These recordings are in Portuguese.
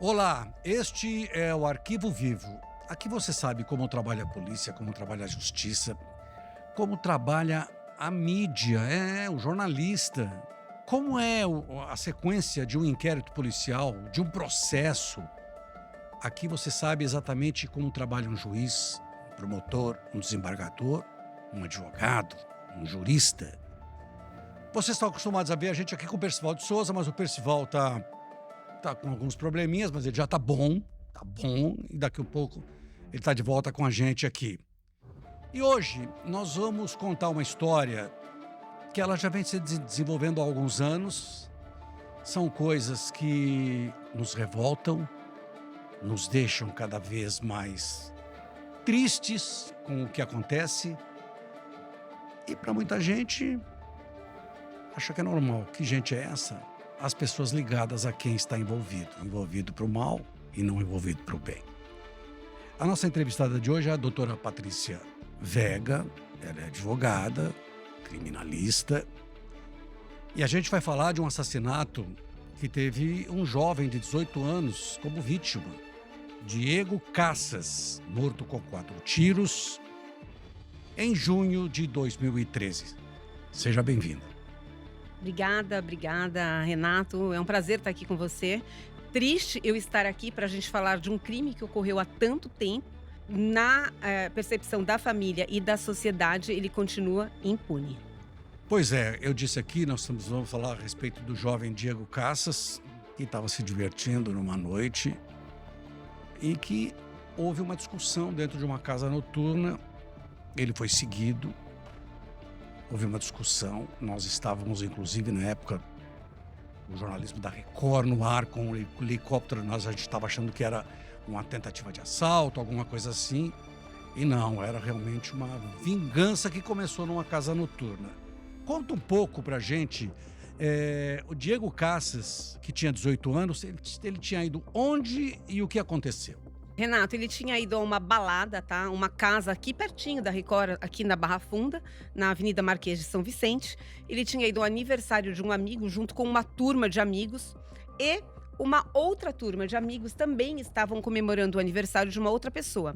Olá, este é o Arquivo Vivo. Aqui você sabe como trabalha a polícia, como trabalha a justiça, como trabalha a mídia, o jornalista. Como é a sequência de um inquérito policial, de um processo. Aqui você sabe exatamente como trabalha um juiz, um promotor, um desembargador, um advogado, um jurista. Vocês estão acostumados a ver a gente aqui com o Percival de Souza, mas o Percival tá com alguns probleminhas, mas ele já tá bom, e daqui a pouco ele tá de volta com a gente aqui. E hoje nós vamos contar uma história que ela já vem se desenvolvendo há alguns anos. São coisas que nos revoltam, nos deixam cada vez mais tristes com o que acontece. E para muita gente, acha que é normal. Que gente é essa? As pessoas ligadas a quem está envolvido para o mal e não envolvido para o bem. A nossa entrevistada de hoje é a doutora Patrícia Vega. Ela é advogada, criminalista, e a gente vai falar de um assassinato que teve um jovem de 18 anos como vítima, Diego Cassas, morto com 4 tiros em junho de 2013. Seja bem-vinda. Obrigada, Renato. É um prazer estar aqui com você. Triste eu estar aqui para a gente falar de um crime que ocorreu há tanto tempo. Na percepção da família e da sociedade, ele continua impune. Pois é, eu disse aqui, nós vamos falar a respeito do jovem Diego Cassas, que estava se divertindo numa noite e que houve uma discussão dentro de uma casa noturna. Ele foi seguido. Houve uma discussão, nós estávamos inclusive na época, o jornalismo da Record no ar com um helicóptero, a gente estava achando que era uma tentativa de assalto, alguma coisa assim, e não, era realmente uma vingança que começou numa casa noturna. Conta um pouco pra gente, o Diego Cassas, que tinha 18 anos, ele tinha ido onde e o que aconteceu? Renato, ele tinha ido a uma balada, tá? Uma casa aqui pertinho da Record, aqui na Barra Funda, na Avenida Marquês de São Vicente. Ele tinha ido ao aniversário de um amigo junto com uma turma de amigos e uma outra turma de amigos também estavam comemorando o aniversário de uma outra pessoa.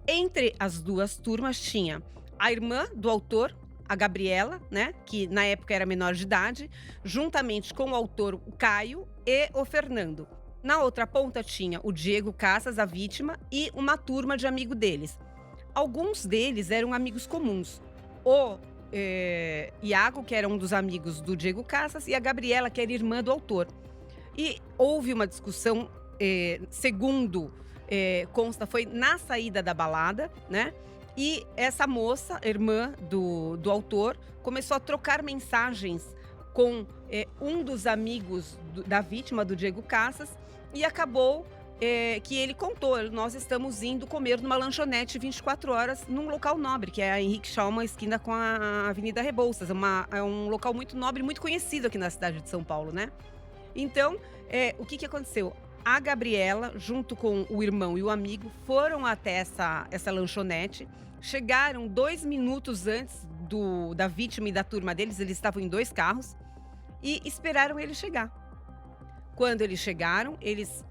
Entre as duas turmas tinha a irmã do autor, a Gabriela, né, que na época era menor de idade, juntamente com o autor, o Caio, e o Fernando. Na outra ponta tinha o Diego Cassas, a vítima, e uma turma de amigo deles. Alguns deles eram amigos comuns. O Iago, que era um dos amigos do Diego Cassas, e a Gabriela, que era irmã do autor. E houve uma discussão, segundo consta, foi na saída da balada, né? E essa moça, irmã do autor, começou a trocar mensagens com um dos amigos da vítima, do Diego Cassas, e acabou que ele contou: nós estamos indo comer numa lanchonete 24 horas num local nobre, que é a Henrique Schaumann, esquina com a Avenida Rebouças. É um local muito nobre, muito conhecido aqui na cidade de São Paulo, né? Então, o que aconteceu? A Gabriela, junto com o irmão e o amigo, foram até essa lanchonete, chegaram 2 minutos antes da vítima e da turma deles, eles estavam em 2 carros, e esperaram ele chegar. Quando eles chegaram,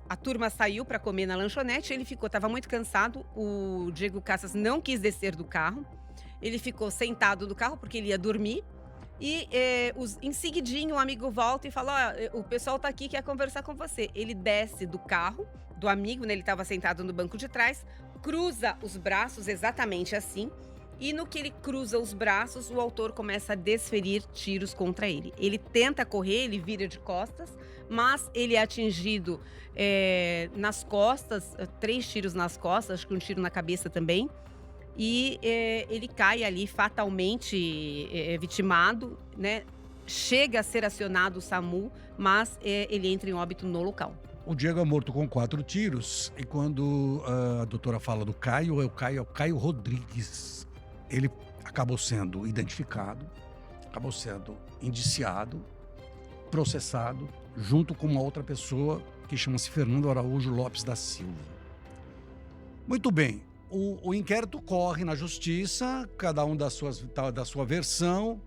a turma saiu para comer na lanchonete, ele estava muito cansado, o Diego Cassas não quis descer do carro, ele ficou sentado no carro porque ele ia dormir, e em seguidinho o amigo volta e fala: o pessoal tá aqui, quer conversar com você. Ele desce do carro do amigo, né, ele estava sentado no banco de trás, cruza os braços exatamente assim, e no que ele cruza os braços, o autor começa a desferir tiros contra ele. Ele tenta correr, ele vira de costas, mas ele é atingido nas costas, 3 tiros nas costas, acho que um tiro na cabeça também. E ele cai ali fatalmente vitimado, né? Chega a ser acionado o SAMU, mas ele entra em óbito no local. O Diego é morto com 4 tiros, e quando a doutora fala do Caio, é o Caio Rodrigues. Ele acabou sendo identificado, acabou sendo indiciado, processado, junto com uma outra pessoa que chama-se Fernando Araújo Lopes da Silva. Muito bem, o inquérito corre na justiça, cada um da sua versão,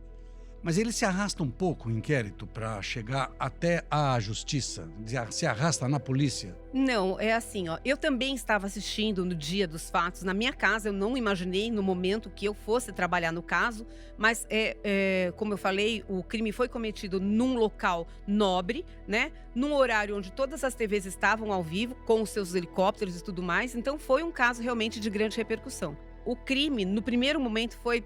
Mas ele se arrasta um pouco, o inquérito, para chegar até a justiça? Se arrasta na polícia? Não, é assim, ó, eu também estava assistindo no dia dos fatos na minha casa, eu não imaginei no momento que eu fosse trabalhar no caso, mas como eu falei, o crime foi cometido num local nobre, né? Num horário onde todas as TVs estavam ao vivo, com os seus helicópteros e tudo mais, então foi um caso realmente de grande repercussão. O crime, no primeiro momento, foi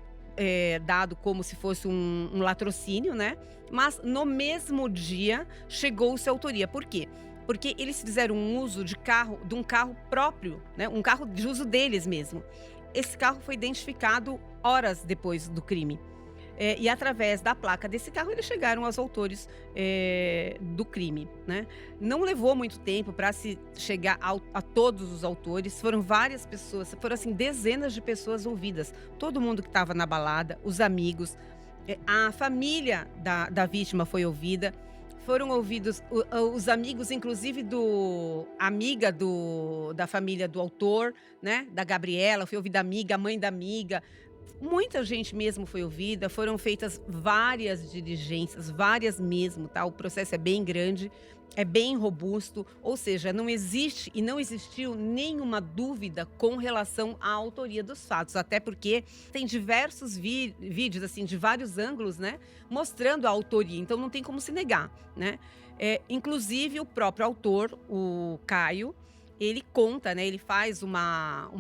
dado como se fosse um latrocínio, né? Mas no mesmo dia chegou-se a autoria. Por quê? Porque eles fizeram um uso de um carro próprio, né? Um carro de uso deles mesmo. Esse carro foi identificado horas depois do crime. E através da placa desse carro eles chegaram aos autores do crime, né? Não levou muito tempo para se chegar a todos os autores. Foram várias pessoas, foram assim dezenas de pessoas ouvidas. Todo mundo que estava na balada, os amigos, a família da vítima foi ouvida. Foram ouvidos os amigos, inclusive amiga da família do autor, né? Da Gabriela, foi ouvida a amiga, a mãe da amiga. Muita gente mesmo foi ouvida, foram feitas várias diligências, várias mesmo, tá? O processo é bem grande, é bem robusto, ou seja, não existe e não existiu nenhuma dúvida com relação à autoria dos fatos, até porque tem diversos vídeos, assim, de vários ângulos, né? Mostrando a autoria, então não tem como se negar, né? Inclusive o próprio autor, o Caio, ele conta, né? Ele faz uma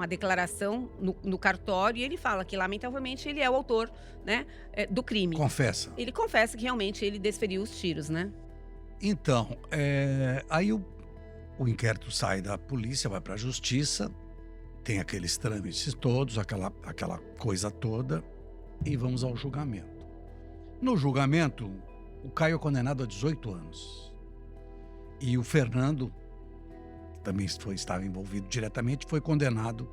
declaração no cartório e ele fala que, lamentavelmente, ele é o autor, né, do crime. Confessa. Ele confessa que realmente ele desferiu os tiros, né? Então, aí o inquérito sai da polícia, vai para a justiça, tem aqueles trâmites todos, aquela coisa toda, e vamos ao julgamento. No julgamento, o Caio é condenado a 18 anos. E o Fernando, que também estava envolvido diretamente, foi condenado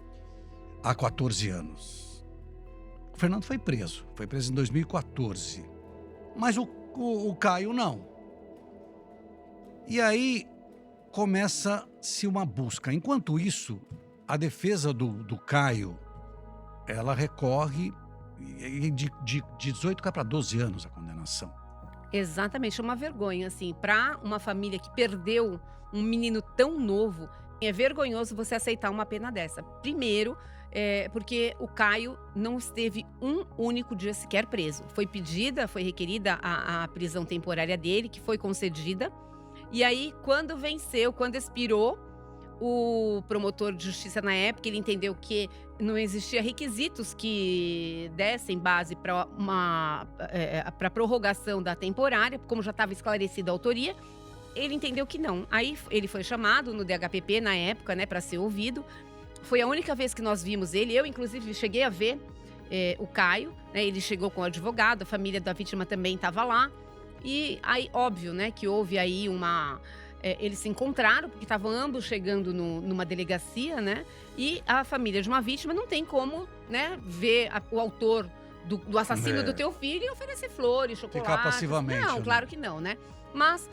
a 14 anos. O Fernando foi preso em 2014. Mas o Caio não. E aí começa-se uma busca. Enquanto isso, a defesa do Caio, ela recorre de 18 para 12 anos a condenação. Exatamente, é uma vergonha, assim, para uma família que perdeu um menino tão novo, é vergonhoso você aceitar uma pena dessa. Primeiro, porque o Caio não esteve um único dia sequer preso. Foi requerida a prisão temporária dele, que foi concedida. E aí, quando expirou, o promotor de justiça na época, ele entendeu que não existia requisitos que dessem base para para prorrogação da temporária, como já estava esclarecida a autoria. Ele entendeu que não. Aí ele foi chamado no DHPP na época, né, para ser ouvido. Foi a única vez que nós vimos ele. Eu, inclusive, cheguei a ver o Caio, né? Ele chegou com o advogado, a família da vítima também estava lá. E aí, óbvio, né, que houve aí eles se encontraram, porque estavam ambos chegando numa delegacia, né? E a família de uma vítima não tem como, né, ver o autor do assassino do teu filho e oferecer flores, chocolate. Ficar passivamente. Não, né? claro que não, né? Mas,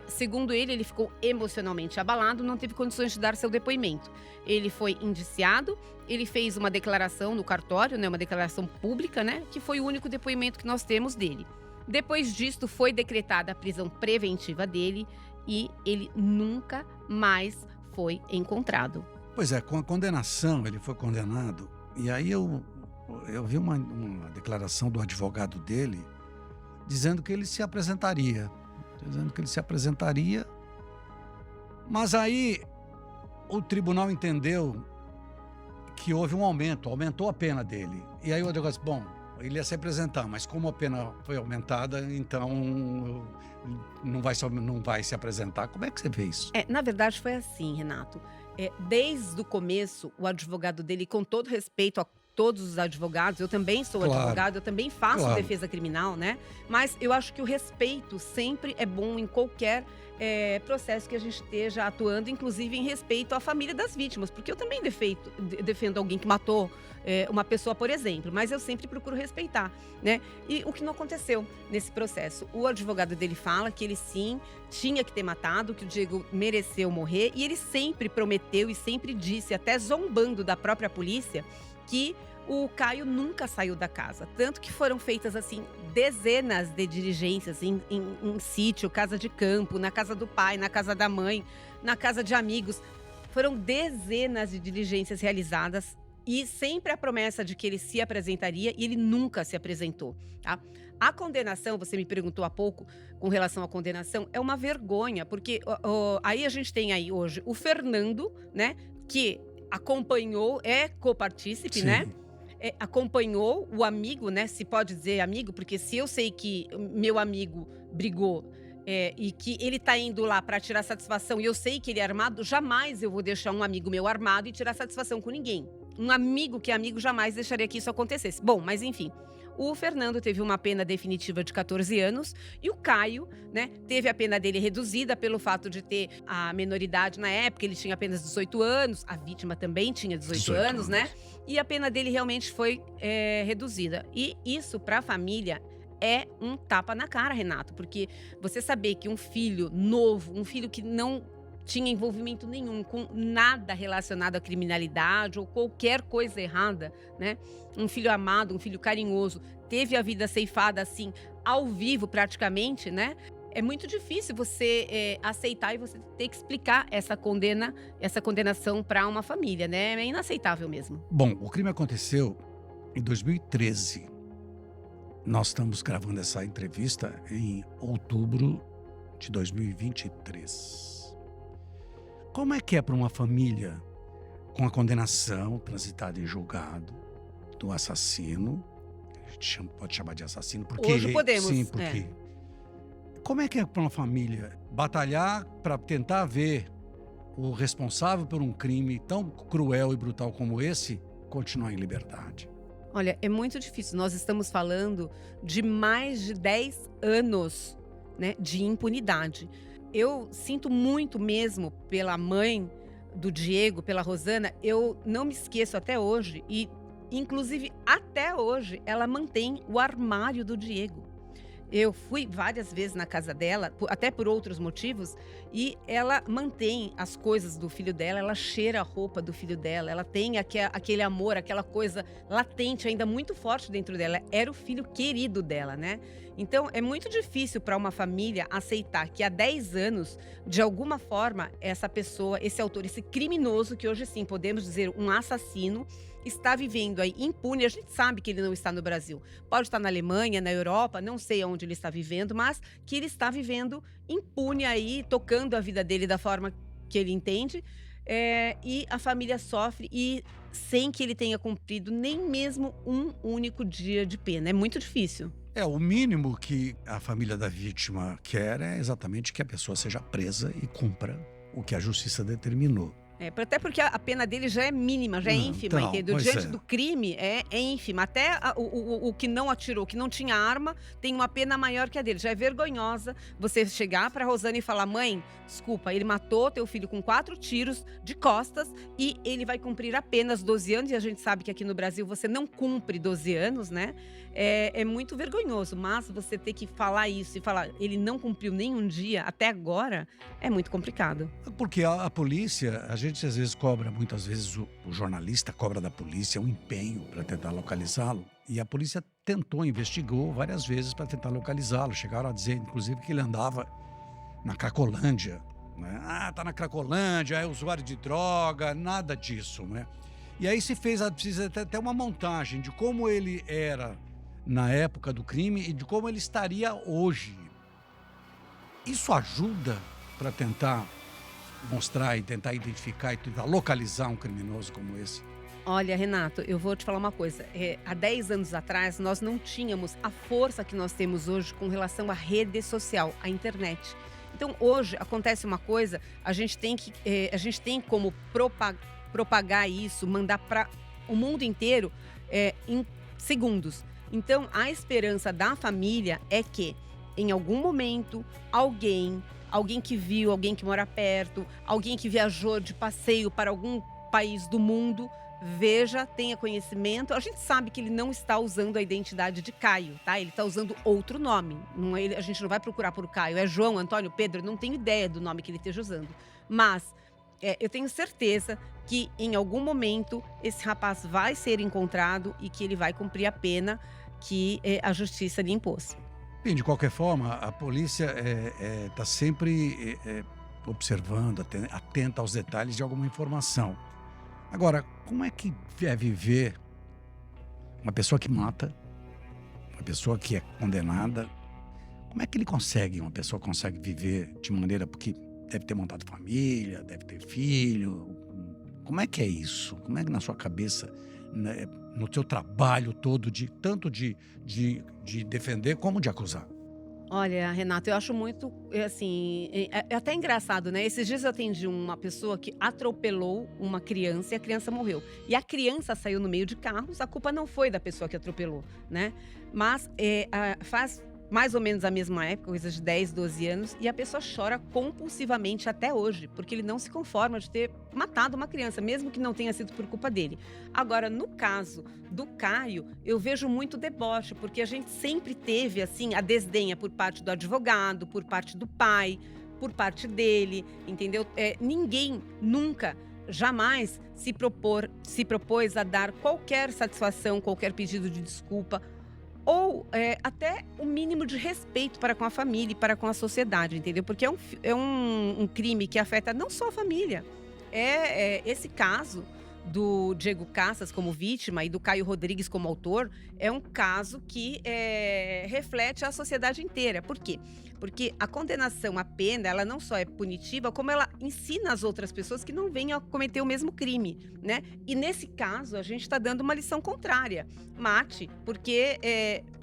segundo ele ficou emocionalmente abalado, não teve condições de dar seu depoimento. Ele foi indiciado, ele fez uma declaração no cartório, né, uma declaração pública, né, que foi o único depoimento que nós temos dele. Depois disto, foi decretada a prisão preventiva dele e ele nunca mais foi encontrado. Pois é, com a condenação, ele foi condenado. E aí eu vi uma declaração do advogado dele dizendo que ele se apresentaria. Mas aí o tribunal entendeu que houve um aumentou a pena dele. E aí o advogado disse, bom, ele ia se apresentar, mas como a pena foi aumentada, então não vai se apresentar. Como é que você vê isso? Na verdade foi assim, Renato. Desde o começo, o advogado dele, com todo respeito a todos os advogados, eu também sou advogado, eu também faço defesa criminal, né? Mas eu acho que o respeito sempre é bom em qualquer processo que a gente esteja atuando, inclusive em respeito à família das vítimas, porque eu também defendo alguém que matou uma pessoa, por exemplo, mas eu sempre procuro respeitar, né? E o que não aconteceu nesse processo? O advogado dele fala que ele sim tinha que ter matado, que o Diego mereceu morrer, e ele sempre prometeu e sempre disse, até zombando da própria polícia, que o Caio nunca saiu da casa. Tanto que foram feitas, assim, dezenas de diligências em sítio, casa de campo, na casa do pai, na casa da mãe, na casa de amigos. Foram dezenas de diligências realizadas e sempre a promessa de que ele se apresentaria e ele nunca se apresentou, tá? A condenação, você me perguntou há pouco com relação à condenação, é uma vergonha, porque aí a gente tem aí hoje o Fernando, né, que acompanhou, é copartícipe, Sim. né? Acompanhou o amigo, né? Se pode dizer amigo, porque se eu sei que meu amigo brigou e que ele tá indo lá para tirar satisfação e eu sei que ele é armado, jamais eu vou deixar um amigo meu armado e tirar satisfação com ninguém. Um amigo que é amigo jamais deixaria que isso acontecesse. Bom, mas enfim. O Fernando teve uma pena definitiva de 14 anos e o Caio, né, teve a pena dele reduzida pelo fato de ter a menoridade na época, ele tinha apenas 18 anos, a vítima também tinha 18 anos, né? E a pena dele realmente foi reduzida. E isso para a família é um tapa na cara, Renato, porque você saber que um filho novo, um filho que não tinha envolvimento nenhum com nada relacionado à criminalidade ou qualquer coisa errada, né? Um filho amado, um filho carinhoso, teve a vida ceifada assim, ao vivo praticamente, né? É muito difícil você aceitar e você ter que explicar essa condenação para uma família, né? É inaceitável mesmo. Bom, o crime aconteceu em 2013. Nós estamos gravando essa entrevista em outubro de 2023. Como é que é para uma família com a condenação transitada em julgado do assassino? A gente pode chamar de assassino porque... Hoje podemos. Sim, porque... Como é que é para uma família batalhar para tentar ver o responsável por um crime tão cruel e brutal como esse continuar em liberdade? Olha, é muito difícil. Nós estamos falando de mais de 10 anos, né, de impunidade. Eu sinto muito mesmo pela mãe do Diego, pela Rosana. Eu não me esqueço até hoje e, inclusive, até hoje, ela mantém o armário do Diego. Eu fui várias vezes na casa dela, até por outros motivos, e ela mantém as coisas do filho dela, ela cheira a roupa do filho dela, ela tem aquele amor, aquela coisa latente, ainda muito forte dentro dela. Era o filho querido dela, né? Então, é muito difícil para uma família aceitar que há 10 anos, de alguma forma, essa pessoa, esse autor, esse criminoso, que hoje sim podemos dizer um assassino, está vivendo aí impune. A gente sabe que ele não está no Brasil. Pode estar na Alemanha, na Europa, não sei onde ele está vivendo, mas que ele está vivendo impune aí, tocando a vida dele da forma que ele entende. E a família sofre e sem que ele tenha cumprido nem mesmo um único dia de pena. É muito difícil. O mínimo que a família da vítima quer é exatamente que a pessoa seja presa e cumpra o que a justiça determinou. Até porque a pena dele já é mínima, já é ínfima, Então, entendeu? pois Diante é. do crime, é ínfima. Até o que não atirou, que não tinha arma, tem uma pena maior que a dele. Já é vergonhosa você chegar pra Rosana e falar: mãe, desculpa, ele matou teu filho com 4 tiros de costas e ele vai cumprir apenas 12 anos. E a gente sabe que aqui no Brasil você não cumpre 12 anos, né? É muito vergonhoso, mas você ter que falar isso e falar ele não cumpriu nenhum dia até agora, é muito complicado. Porque a polícia, a gente às vezes cobra, muitas vezes o jornalista cobra da polícia um empenho para tentar localizá-lo. E a polícia investigou várias vezes para tentar localizá-lo. Chegaram a dizer, inclusive, que ele andava na Cracolândia, né? Tá na Cracolândia, é usuário de droga, nada disso, né? E aí precisa até uma montagem de como ele era na época do crime e de como ele estaria hoje. Isso ajuda para tentar mostrar e tentar identificar e tentar localizar um criminoso como esse? Olha, Renato, eu vou te falar uma coisa. Há 10 anos atrás, nós não tínhamos a força que nós temos hoje com relação à rede social, à internet. Então, hoje, acontece uma coisa, a gente tem como propagar isso, mandar para o mundo inteiro em segundos. Então, a esperança da família é que, em algum momento, alguém que viu, alguém que mora perto, alguém que viajou de passeio para algum país do mundo, veja, tenha conhecimento. A gente sabe que ele não está usando a identidade de Caio, tá? Ele está usando outro nome. A gente não vai procurar por Caio. É João, Antônio, Pedro, não tenho ideia do nome que ele esteja usando. Mas Eu tenho certeza que em algum momento esse rapaz vai ser encontrado e que ele vai cumprir a pena que a justiça lhe impôs. Bem, de qualquer forma, a polícia está sempre observando, atenta aos detalhes de alguma informação. Agora, como é que é viver uma pessoa que mata, uma pessoa que é condenada? Como é que uma pessoa consegue viver de maneira, porque deve ter montado família, deve ter filho. Como é que é isso? Como é que na sua cabeça, né, no seu trabalho todo, tanto de defender como de acusar? Olha, Renato, eu acho muito, assim, é até engraçado, né? Esses dias eu atendi uma pessoa que atropelou uma criança e a criança morreu. E a criança saiu no meio de carros, a culpa não foi da pessoa que atropelou, né? Mas faz mais ou menos a mesma época, coisa de 10, 12 anos, e a pessoa chora compulsivamente até hoje, porque ele não se conforma de ter matado uma criança, mesmo que não tenha sido por culpa dele. Agora, no caso do Caio, eu vejo muito deboche, porque a gente sempre teve, assim, a desdenha por parte do advogado, por parte do pai, por parte dele, entendeu? Ninguém nunca, jamais se propôs a dar qualquer satisfação, qualquer pedido de desculpa, ou até o mínimo de respeito para com a família e para com a sociedade, entendeu? Porque é um crime que afeta não só a família. Esse caso do Diego Cassas como vítima e do Caio Rodrigues como autor é um caso que reflete a sociedade inteira. Por quê? Porque a condenação à pena, ela não só é punitiva, como ela ensina as outras pessoas que não venham a cometer o mesmo crime, né? E nesse caso, a gente está dando uma lição contrária. Mate, porque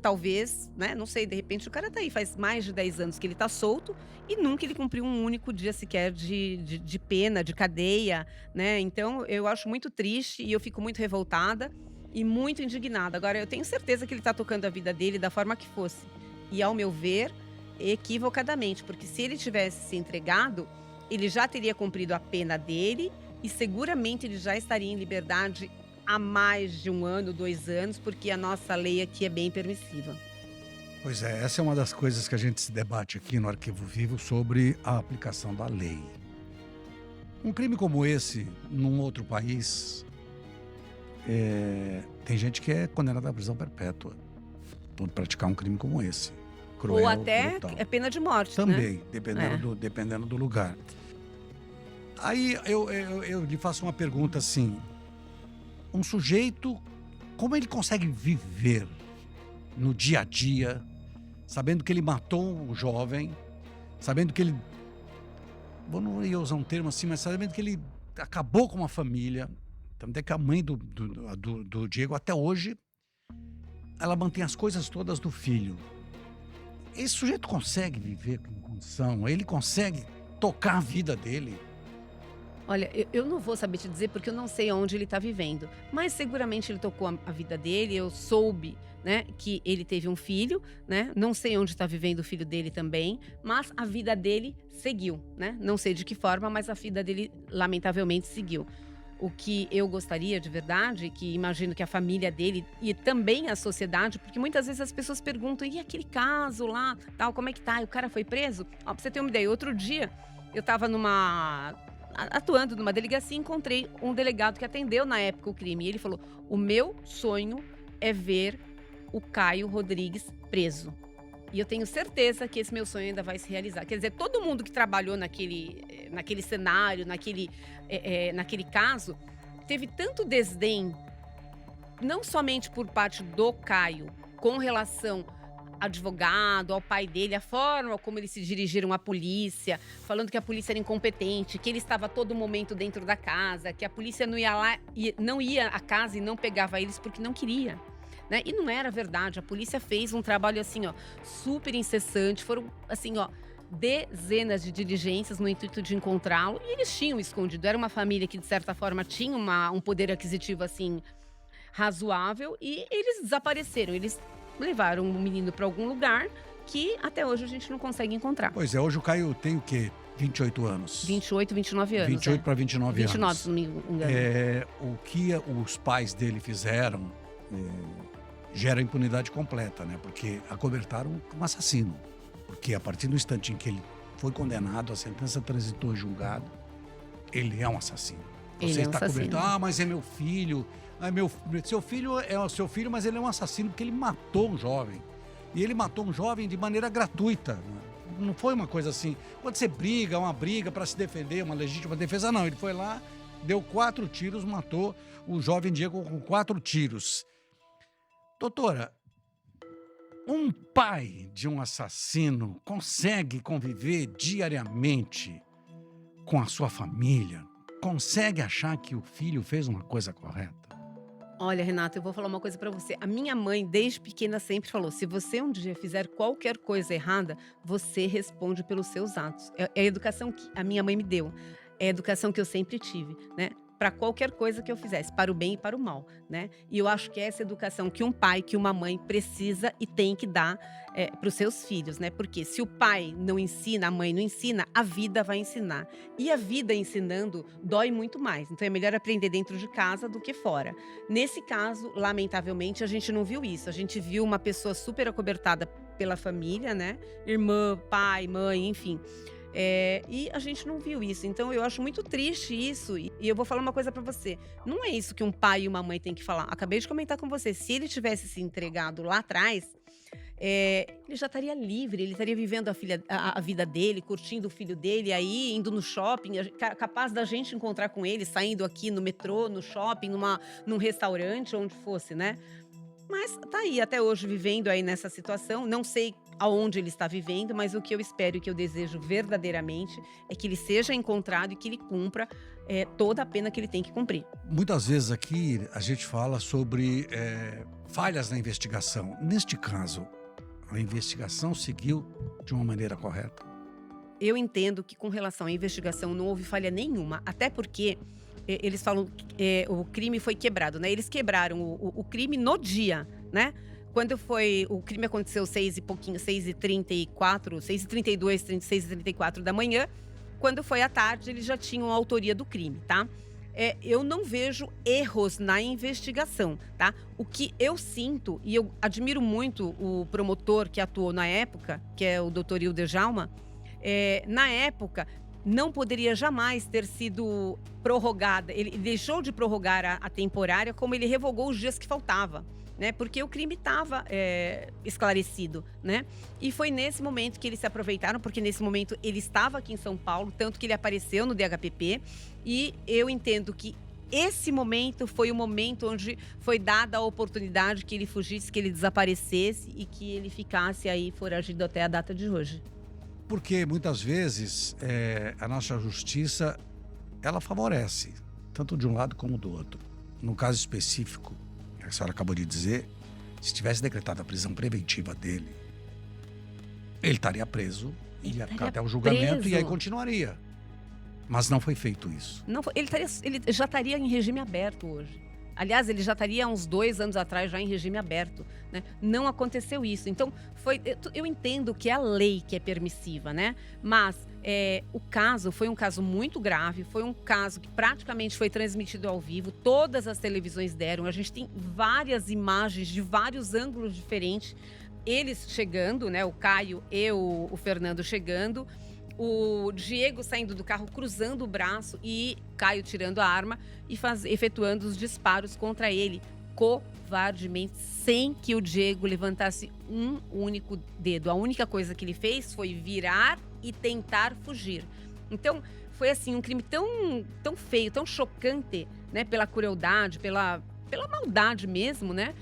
talvez, né? Não sei, de repente o cara tá aí, faz mais de 10 anos que ele tá solto e nunca ele cumpriu um único dia sequer de pena, de cadeia, né? Então, eu acho muito triste e eu fico muito revoltada e muito indignada. Agora, eu tenho certeza que ele tá tocando a vida dele da forma que fosse. E, ao meu ver, equivocadamente, porque se ele tivesse se entregado, ele já teria cumprido a pena dele e seguramente ele já estaria em liberdade há mais de 1 ano, 2 anos, porque a nossa lei aqui é bem permissiva. Pois é, essa é uma das coisas que a gente se debate aqui no Arquivo Vivo sobre a aplicação da lei. Um crime como esse, num outro país, tem gente que é condenada à prisão perpétua por praticar um crime como esse. Cruel, Ou até brutal. é pena de morte, né? Também, dependendo do lugar. Aí eu lhe faço uma pergunta assim: um sujeito, como ele consegue viver no dia a dia, sabendo que ele matou um jovem, sabendo que ele, eu não ia usar um termo assim, mas sabendo que ele acabou com uma família, também que a mãe do Diego até hoje, ela mantém as coisas todas do filho. Esse sujeito consegue viver com condição? Ele consegue tocar a vida dele? Olha, eu não vou saber te dizer porque eu não sei onde ele está vivendo, mas seguramente ele tocou a vida dele. Eu soube, né, que ele teve um filho, né? Não sei onde está vivendo o filho dele também, mas a vida dele seguiu, né? Não sei de que forma, mas a vida dele lamentavelmente seguiu. O que eu gostaria de verdade, que imagino que a família dele e também a sociedade, porque muitas vezes as pessoas perguntam: e aquele caso lá, tal, como é que tá? E o cara foi preso? Ó, pra você ter uma ideia, outro dia eu estava atuando numa delegacia e encontrei um delegado que atendeu na época o crime. E ele falou: o meu sonho é ver o Caio Rodrigues preso. E eu tenho certeza que esse meu sonho ainda vai se realizar. Quer dizer, todo mundo que trabalhou naquele cenário, naquele caso, teve tanto desdém, não somente por parte do Caio, com relação ao advogado, ao pai dele, a forma como eles se dirigiram à polícia, falando que a polícia era incompetente, que ele estava a todo momento dentro da casa, que a polícia não ia lá, não ia à casa e não pegava eles porque não queria. Né? E não era verdade, a polícia fez um trabalho assim, ó, super incessante, foram assim, ó, dezenas de diligências no intuito de encontrá-lo e eles tinham escondido. Era uma família que de certa forma tinha um poder aquisitivo assim razoável e eles desapareceram, eles levaram o menino para algum lugar que até hoje a gente não consegue encontrar. Pois é, hoje o Caio tem o quê? 28 anos. 28, 29 anos. 28 para 29 anos. 29, se não me engano. O que os pais dele fizeram gera impunidade completa, né? Porque acobertaram um assassino. Porque a partir do instante em que ele foi condenado, a sentença transitou em julgado, ele é um assassino. Ele Você é um está cobrindo, assassino. mas é meu filho. Seu filho é o seu filho, mas ele é um assassino porque ele matou um jovem. E ele matou um jovem de maneira gratuita. Não foi uma coisa assim. Quando você briga, uma briga para se defender, uma legítima defesa, não. Ele foi lá, deu 4 tiros, matou o jovem Diego com 4 tiros. Doutora, um pai de um assassino consegue conviver diariamente com a sua família? Consegue achar que o filho fez uma coisa correta? Olha, Renata, eu vou falar uma coisa pra você. A minha mãe, desde pequena, sempre falou: se você um dia fizer qualquer coisa errada, você responde pelos seus atos. É a educação que a minha mãe me deu. É a educação que eu sempre tive, né? Para qualquer coisa que eu fizesse, para o bem e para o mal, né? E eu acho que é essa educação que um pai, que uma mãe precisa e tem que dar para os seus filhos, né? Porque se o pai não ensina, a mãe não ensina, a vida vai ensinar. E a vida ensinando dói muito mais. Então é melhor aprender dentro de casa do que fora. Nesse caso, lamentavelmente, a gente não viu isso. A gente viu uma pessoa super acobertada pela família, né? Irmã, pai, mãe, enfim. E a gente não viu isso. Então eu acho muito triste isso. E eu vou falar uma coisa pra você. Não é isso que um pai e uma mãe têm que falar. Acabei de comentar com você. Se ele tivesse se entregado lá atrás, ele já estaria livre. Ele estaria vivendo a vida dele, curtindo o filho dele, aí indo no shopping, capaz da gente encontrar com ele, saindo aqui no metrô, no shopping, num restaurante, onde fosse, né? Mas tá aí até hoje vivendo aí nessa situação. Não sei aonde ele está vivendo, mas o que eu espero e que eu desejo verdadeiramente é que ele seja encontrado e que ele cumpra toda a pena que ele tem que cumprir. Muitas vezes aqui a gente fala sobre falhas na investigação. Neste caso, a investigação seguiu de uma maneira correta? Eu entendo que com relação à investigação não houve falha nenhuma, até porque eles falam que o crime foi quebrado, né? Eles quebraram o crime no dia, né? Quando o crime aconteceu 6 e pouquinho, 6h34, 6h32, 6h34 da manhã. Quando foi à tarde, eles já tinham a autoria do crime, tá? Eu não vejo erros na investigação, tá? O que eu sinto, e eu admiro muito o promotor que atuou na época, que é o Dr. Hilder Jalma, na época não poderia jamais ter sido prorrogada. Ele deixou de prorrogar a temporária, como ele revogou os dias que faltava, né? Porque o crime estava esclarecido, né? E foi nesse momento que eles se aproveitaram, porque nesse momento ele estava aqui em São Paulo, tanto que ele apareceu no DHPP, e eu entendo que esse momento foi o momento onde foi dada a oportunidade que ele fugisse, que ele desaparecesse e que ele ficasse aí foragido até a data de hoje. Porque muitas vezes a nossa justiça, ela favorece, tanto de um lado como do outro. No caso específico, a senhora acabou de dizer, se tivesse decretado a prisão preventiva dele, ele estaria preso, ia ficar até o julgamento e aí continuaria. Mas não foi feito isso. Não, ele já estaria em regime aberto hoje. Aliás, ele já estaria há uns 2 anos atrás já em regime aberto, né? Não aconteceu isso. Então, eu entendo que é a lei que é permissiva, né? Mas o caso foi um caso muito grave, foi um caso que praticamente foi transmitido ao vivo, todas as televisões deram, a gente tem várias imagens de vários ângulos diferentes, eles chegando, né? O Caio e o Fernando chegando, o Diego saindo do carro, cruzando o braço e Caio tirando a arma e efetuando os disparos contra ele, covardemente, sem que o Diego levantasse um único dedo. A única coisa que ele fez foi virar e tentar fugir. Então, foi assim, um crime tão, tão feio, tão chocante, né? Pela crueldade, pela maldade mesmo, né?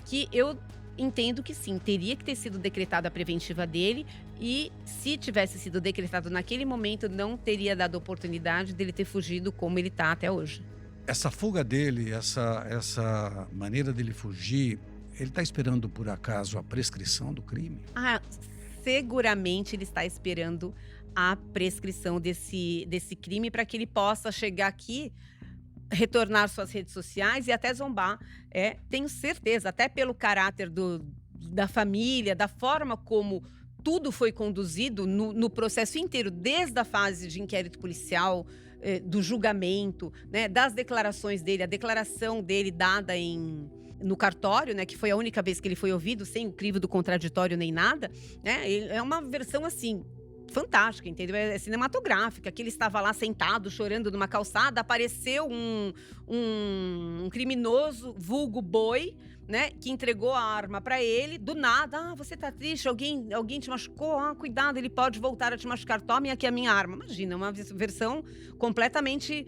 Que eu entendo que sim, teria que ter sido decretada a preventiva dele e se tivesse sido decretado naquele momento, não teria dado oportunidade dele ter fugido como ele está até hoje. Essa fuga dele, essa maneira dele fugir, ele está esperando por acaso a prescrição do crime? Seguramente ele está esperando a prescrição desse crime para que ele possa chegar aqui, retornar suas redes sociais e até zombar. Tenho certeza, até pelo caráter da família, da forma como tudo foi conduzido no processo inteiro, desde a fase de inquérito policial, do julgamento, né, das declarações dele, a declaração dele dada no cartório, né, que foi a única vez que ele foi ouvido, sem o crivo do contraditório nem nada, né, é uma versão assim fantástica, entendeu? É cinematográfica, que ele estava lá sentado, chorando numa calçada, apareceu um criminoso, vulgo boi, né, que entregou a arma para ele, do nada, você tá triste, alguém te machucou, cuidado, ele pode voltar a te machucar, tome aqui a minha arma. Imagina, uma versão completamente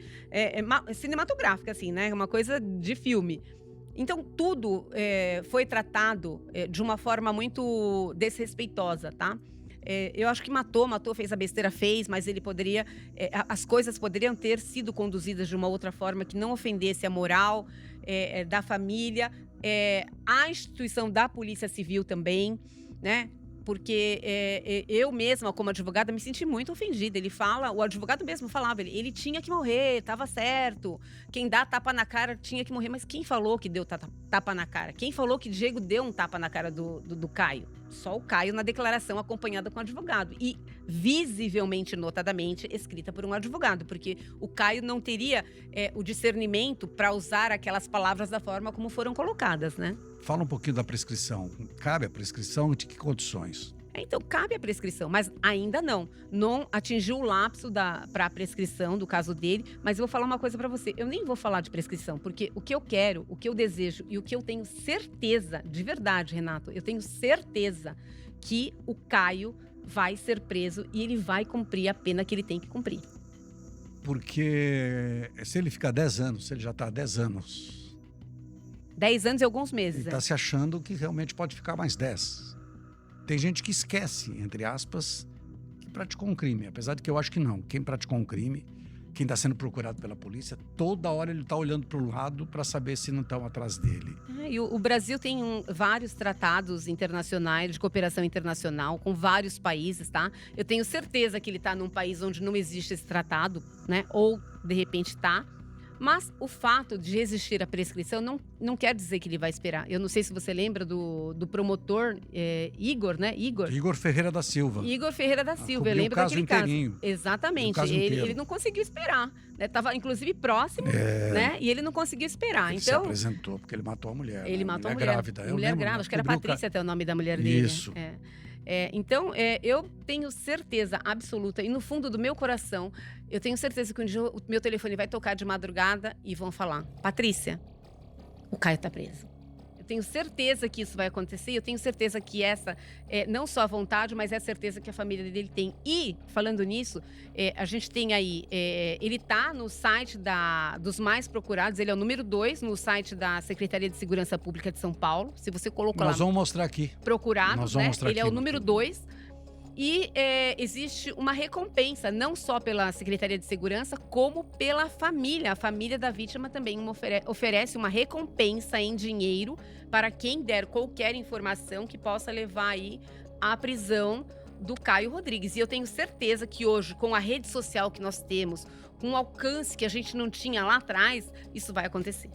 cinematográfica, assim, né, uma coisa de filme. Então, tudo foi tratado de uma forma muito desrespeitosa, tá? Eu acho que matou, fez a besteira, mas ele poderia... as coisas poderiam ter sido conduzidas de uma outra forma que não ofendesse a moral da família, a instituição da Polícia Civil também, né? Porque eu mesma, como advogada, me senti muito ofendida. O advogado mesmo falava, ele tinha que morrer, estava certo. Quem dá tapa na cara tinha que morrer. Mas quem falou que deu tapa na cara? Quem falou que Diego deu um tapa na cara do Caio? Só o Caio na declaração acompanhada com o advogado. E visivelmente, notadamente, escrita por um advogado. Porque o Caio não teria o discernimento para usar aquelas palavras da forma como foram colocadas, né? Fala um pouquinho da prescrição. Cabe a prescrição? De que condições? Então, cabe a prescrição, mas ainda não. Não atingiu o lapso para a prescrição do caso dele, mas eu vou falar uma coisa para você. Eu nem vou falar de prescrição, porque o que eu quero, o que eu desejo e o que eu tenho certeza, de verdade, Renato, eu tenho certeza que o Caio vai ser preso e ele vai cumprir a pena que ele tem que cumprir. Porque se ele ficar 10 anos, se ele já está há 10 anos... 10 anos e alguns meses. Ele está se achando que realmente pode ficar mais 10. Tem gente que esquece, entre aspas, que praticou um crime. Apesar de que eu acho que não. Quem praticou um crime, quem está sendo procurado pela polícia, toda hora ele está olhando para o lado para saber se não estão atrás dele. E o Brasil tem vários tratados internacionais, de cooperação internacional, com vários países, tá? Eu tenho certeza que ele está num país onde não existe esse tratado, né? Ou, de repente, está. Mas o fato de existir a prescrição não quer dizer que ele vai esperar. Eu não sei se você lembra do promotor Igor, né? Igor Ferreira da Silva. Igor Ferreira da Silva, eu lembro daquele caso. Exatamente. Ele não conseguiu esperar. Estava, inclusive, próximo, né? E ele não conseguiu esperar. Ele então, se apresentou, porque ele matou a mulher. Ele matou a mulher grávida. Mulher grávida, acho que era Patrícia até o nome da mulher dele. Isso. Então, eu tenho certeza absoluta, e no fundo do meu coração, eu tenho certeza que um dia o meu telefone vai tocar de madrugada e vão falar: Patrícia, o Caio tá preso. Eu tenho certeza que isso vai acontecer, eu tenho certeza que essa, não só a vontade, mas é a certeza que a família dele tem. E, falando nisso, a gente tem aí, ele tá no site dos mais procurados, ele é o número 2 no site da Secretaria de Segurança Pública de São Paulo. Se você colocou lá... Nós vamos mostrar aqui. Procurados, né? Ele é o número 2. E existe uma recompensa, não só pela Secretaria de Segurança, como pela família. A família da vítima também oferece uma recompensa em dinheiro para quem der qualquer informação que possa levar aí à prisão do Caio Rodrigues. E eu tenho certeza que hoje, com a rede social que nós temos, com o alcance que a gente não tinha lá atrás, isso vai acontecer.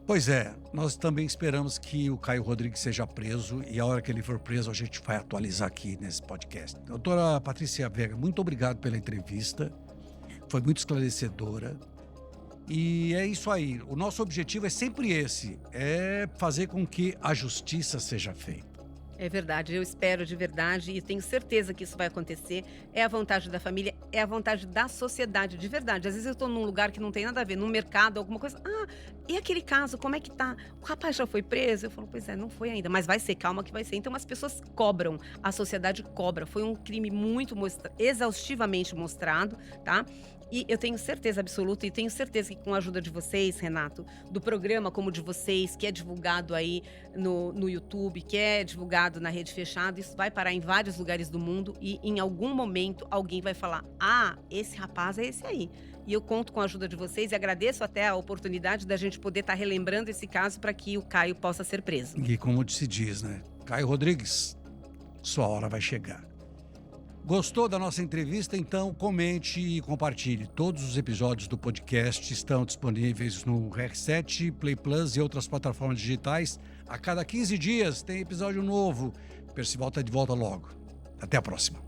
Pois é, nós também esperamos que o Caio Rodrigues seja preso e a hora que ele for preso a gente vai atualizar aqui nesse podcast. Doutora Patrícia Vega, muito obrigado pela entrevista, foi muito esclarecedora e é isso aí. O nosso objetivo é sempre esse, é fazer com que a justiça seja feita. É verdade, eu espero de verdade e tenho certeza que isso vai acontecer. É a vontade da família, é a vontade da sociedade, de verdade. Às vezes eu estou num lugar que não tem nada a ver, num mercado, alguma coisa. E aquele caso, como é que tá? O rapaz já foi preso? Eu falo, pois não foi ainda, mas vai ser, calma que vai ser. Então as pessoas cobram, a sociedade cobra. Foi um crime muito exaustivamente mostrado, tá? E eu tenho certeza absoluta e tenho certeza que com a ajuda de vocês, Renato, do programa como de vocês, que é divulgado aí no YouTube, que é divulgado na rede fechada, isso vai parar em vários lugares do mundo e em algum momento alguém vai falar: esse rapaz é esse aí. E eu conto com a ajuda de vocês e agradeço até a oportunidade da gente poder estar relembrando esse caso para que o Caio possa ser preso. E como se diz, né? Caio Rodrigues, sua hora vai chegar. Gostou da nossa entrevista? Então comente e compartilhe. Todos os episódios do podcast estão disponíveis no R7, Play Plus e outras plataformas digitais. A cada 15 dias tem episódio novo. Percival está de volta logo. Até a próxima.